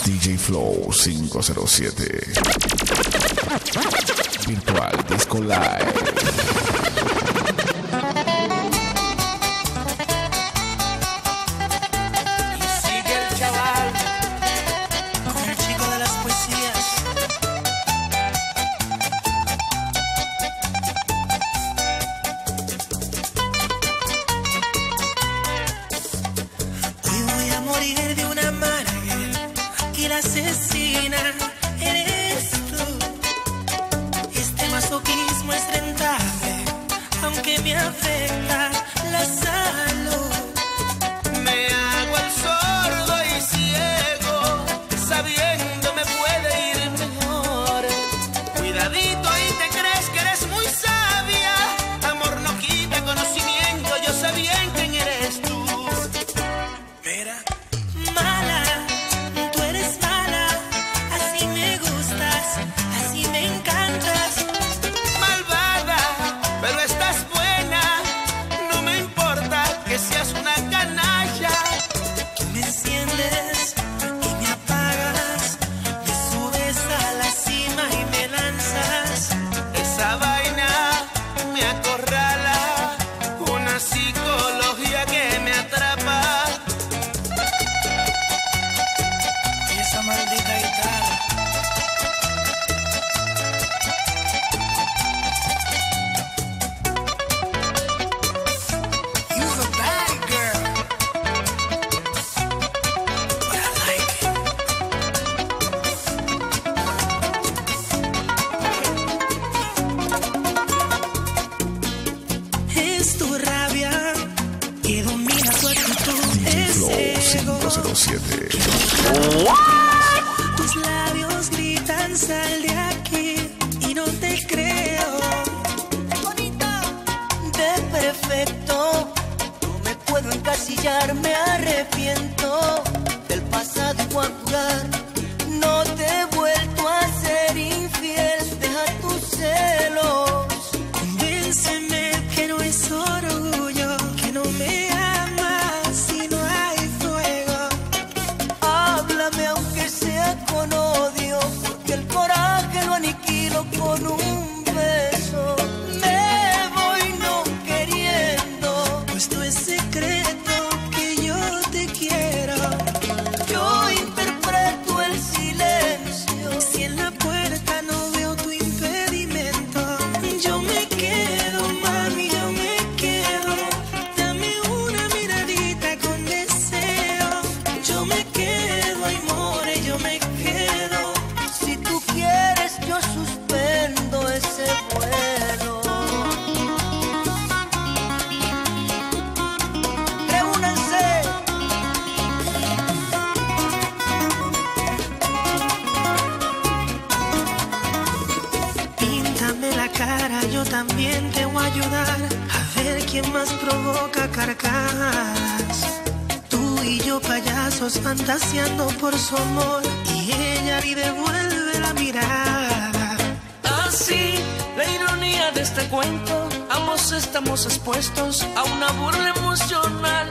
DJ Flow 507. Virtual Disco Live. Asesina eres tú. Este masoquismo es rentable, aunque me afecta la salud. Me hago el sordo y ciego, sabiendo me puede ir mejor. Cuidadito y te crees que eres muy sabia. Amor no quita conocimiento, yo sé bien quién eres tú. Mira, mala. Así me encantas, malvada, pero estás buena. No me importa que seas una canalla. Tú me enciendes y me apagas, me subes a la cima y me lanzas. Esa vaina me acorrala, una psicología que me atrapa. Y esa maldita guitarra. Que domina tu actitud. Flow 507. Tus labios gritan sal de aquí y no te creo. De bonito, de perfecto, no me puedo encasillar, me arrepiento del pasado y voy a jurar. No te he vuelto a ser infiel, deja tus celos. Convénceme que no es orgullo, que no me amas si no hay fuego. Háblame aunque sea con odio, porque el coraje lo aniquilo con un beso. Me voy no queriendo, pues no es secreto que yo te quiero. Yo interpreto el silencio, si en la puerta no veo tu impedimento. Yo me quedo, mami, yo me quedo. Dame una miradita con deseo. Yo me quedo, ay more, yo me quedo. Si tú quieres, yo suspendo ese vuelo. Reúnanse. Píntame la cara, yo también te voy a ayudar a ver quién más provoca carcajadas. Tú y yo payasos fantaseando por su amor y ella ni devuelve la mirada. Así, la ironía de este cuento, ambos estamos expuestos a una burla emocional.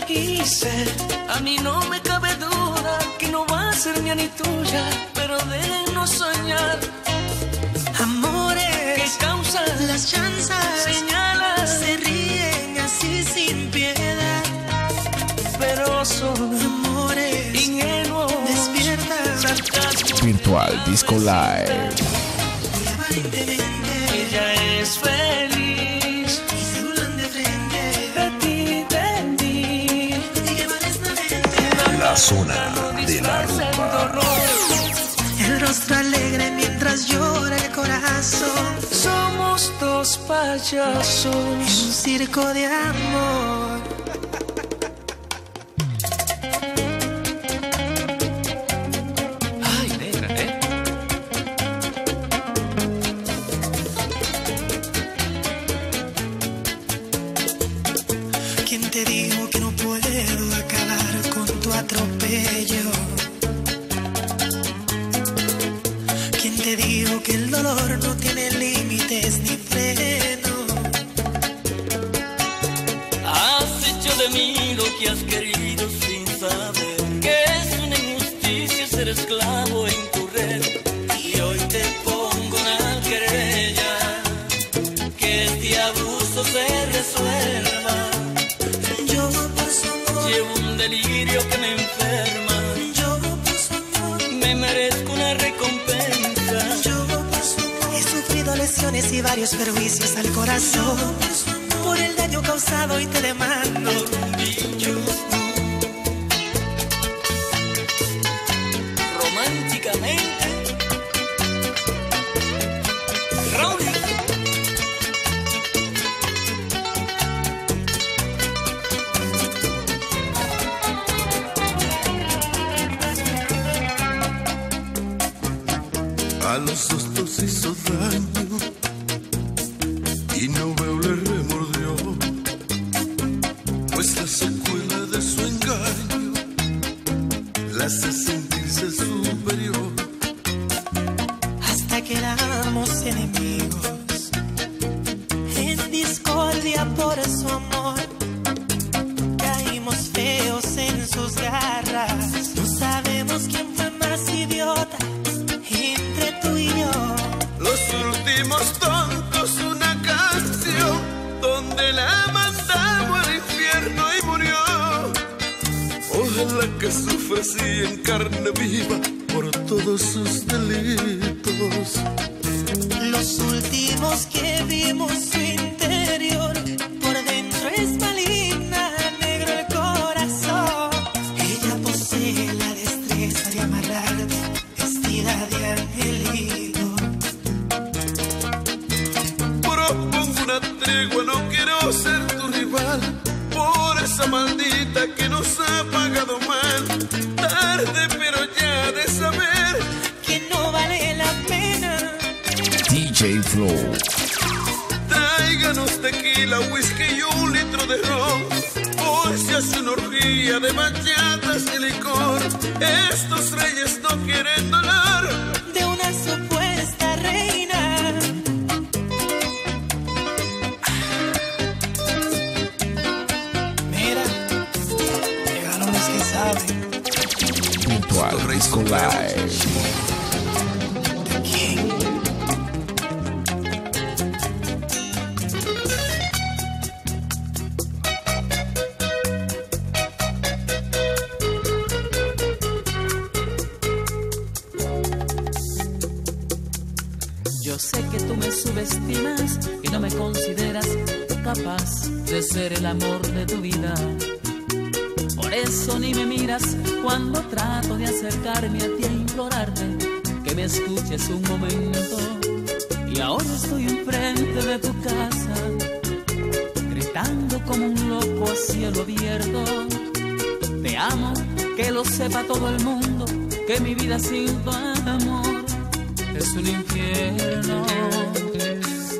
Y sé, a mí no me cabe duda que no va a ser mía ni tuya, pero déjenos soñar. Amores ¿Qué causa? las chanzas, Señalas, se ríen así sin piedad. pero son Amores ingenuos, despierta, sarcasmo. Virtual Disco Live. aparentemente, Ella es feliz, y se burlan de frente. de ti, de mí. Y que malesnamente, La zona de la rumba. el rostro alegre mientras llora el corazón. Somos dos payasos. Un circo de amor. Ay, negra, ¿Quién te dijo que no puedo acabar con tu atropello? ¿Quién te dijo que el dolor no tiene límites ni freno? Has hecho de mí lo que has querido sin saber que es una injusticia siempre esclavo en tu red. Y hoy te pongo una querella, que este abuso se resuelva. Yo por su amor llevo un delirio que me enferma. Yo por su amor me merezco una recompensa. Yo por su amor he sufrido lesiones y varios perjuicios al corazón. Por el daño causado y te demando un dicho. Románticamente, Raúl. A los dos nos hizo daño y no veo le remordió, pues la secuela de su engaño la hace sentirse superior. Hasta que éramos enemigos, en discordia por su amor, caímos feos en sus garras. No sabemos quién fue más idiota entre tú y yo. Los últimos tontos, una canción donde la mandamos al infierno y murió. Ojalá que sufra así en carne viva por todos sus delitos. Los últimos que vimos su interior, por dentro es maligna, negro el corazón. Ella posee la destreza de amarrarte, vestida de angelito. Propongo una tregua, no quiero ser tu rival, por esa maldita que nos ha pagado mal. Tarde pero ya de saber que no vale la pena. DJ Flow. Tráiganos tequila, whisky y un litro de ron. Hoy se hace una orgía de bachatas y licor. Estos reyes no quieren dolor De una supuesta reina. Mira, llegaron los que saben. Virtual Disco Live. ¿De quién? Yo sé que tú me subestimas y no me consideras capaz de ser el amor de tu vida. Por eso ni me miras cuando trato de acercarme a ti e implorarte que me escuches un momento. Y ahora estoy enfrente de tu casa, gritando como un loco a cielo abierto. Te amo, que lo sepa todo el mundo, que mi vida sin tu amor es un infierno.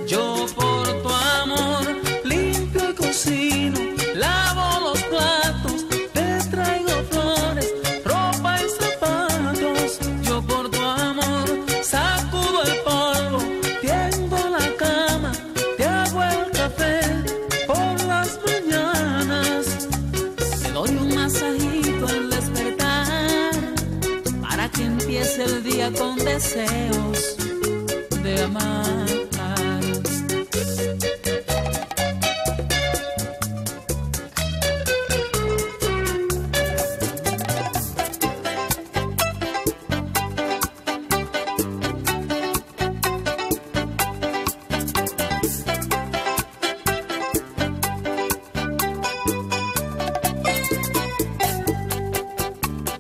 Yo por tu amor limpio y cocino, lavo los platos, te traigo flores, ropa y zapatos. Yo por tu amor sacudo el polvo, tiendo la cama, te hago el café por las mañanas. Te doy un masajito al despertar para que empiece el día con deseos de amar.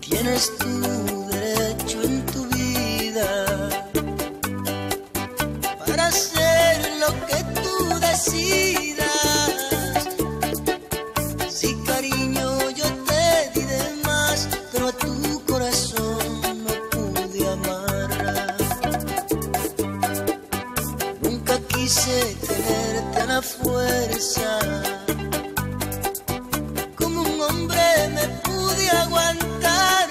Tienes tu derecho en tu vida para hacer lo que tú decidas. Sí, cariño, yo te di de más, pero a tu corazón no pude amar. Nunca quise tenerte a la fuerza, como un hombre me pude aguantar.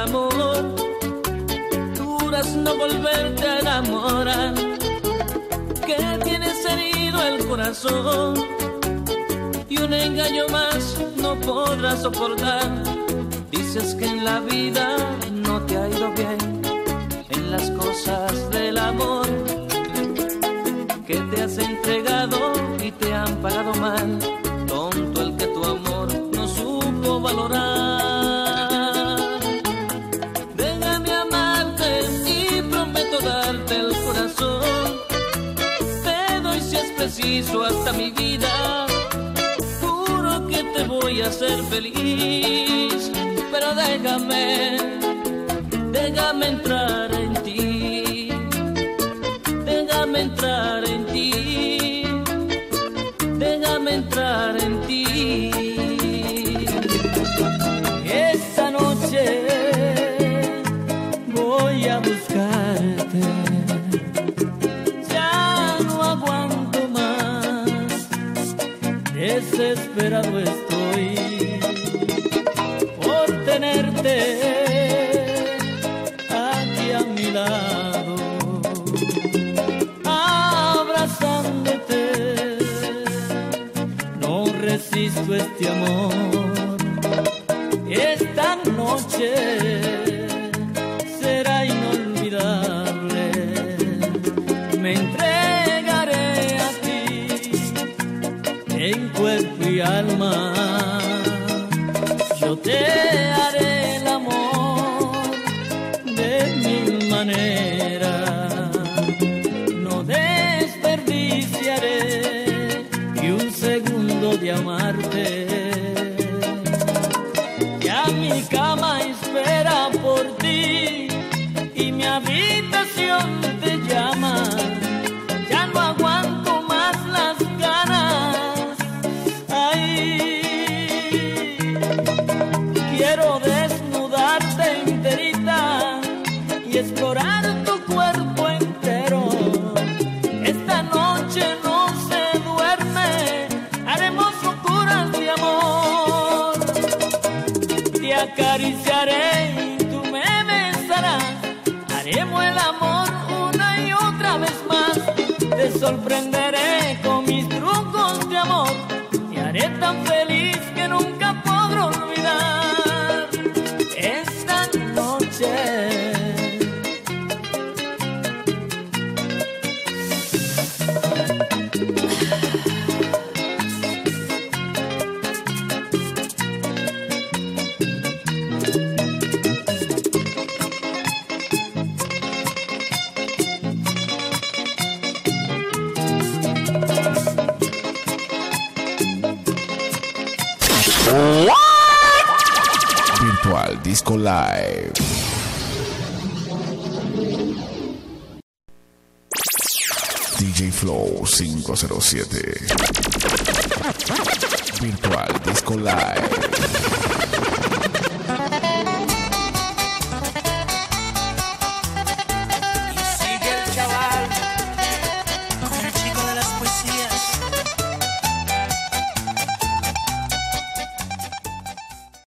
amor, juras no volverte a enamorar, que tienes herido el corazón y un engaño más no podrás soportar. Dices que en la vida no te ha ido bien en las cosas del amor, que te has entregado y te han pagado mal. Tonto el que tu amor no supo valorar. Déjame amarte y prometo darte el corazón. Te doy si es preciso hasta mi vida. Juro que te voy a hacer feliz. Pero déjame entrar en ti. Déjame entrar en ti. Déjame entrar en ti. Esta noche voy a buscarte. Ya no aguanto más. Desesperado estoy por tenerte aquí a mi lado, abrazándote. No resisto este amor. Esta noche será inolvidable. Me entregaré a ti en cuerpo y alma. Yo te haré el amor de mil maneras. No desperdiciaré ni un segundo de amarte. Ya mi cama espera por ti y mi habitación te llama. Ya no aguanto más las ganas. Ay, quiero desnudarte enterita y explorar tu cuerpo entero. Esta noche no se duerme, haremos locuras de amor. Te acariciaré y tú me besarás. Haremos el amor una y otra vez más. Te sorprenderé con mis trucos de amor. Te haré tan feliz que nunca podré olvidar esta noche. Virtual Disco Live. DJ Flow 507. Virtual Disco Live.